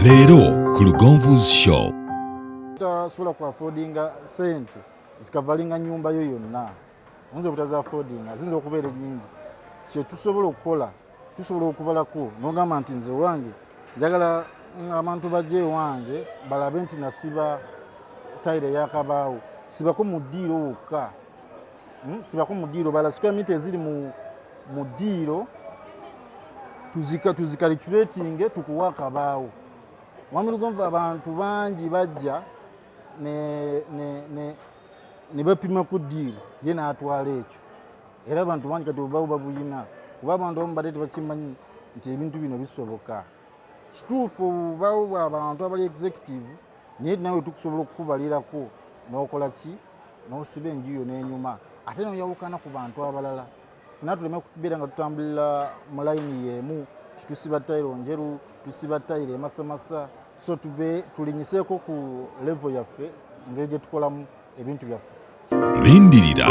Leero ku Lugonvu's Show. Tasobola ku affordinga sente zikavalinga nyumba yo yonna. Oyinza obutaza affordinga ziyinza okubeera ennyingi. Kye tusobola okukola, tusobola okubalako n'ogamba nti nze wange njagala abantu bajje wange balabe nti nasiba tayire yakabaawo. Sibako mu ddiiro wokka. Sibako mu ddiiro bala square meter eziri mu ddiiro tuzicalculating tukuwa akabaawo. Wami Lugonvu abantu bangi bajja ne bapima ku ddiiro ye n'atwala ekyo. Era abantu bangi kati obaawo babuyina kuba abantu abamu badde tebakimanyi nti ebintu bino bisoboka. Kituufu obaawo abantu abali executive naye nawe tukusobola okukubalirako n'okola ki n'osiba enju n'enyuma ate n'oyawukana ku bantu abalala. Fena tuleme kubeera nga tutambulira mu layini y'emu tusiba tayiro njeru tusiba tayiro emasamasa so tulinyiseeko ku level yaffe engeri gye tukolamu ebintu byaffe. Lindirira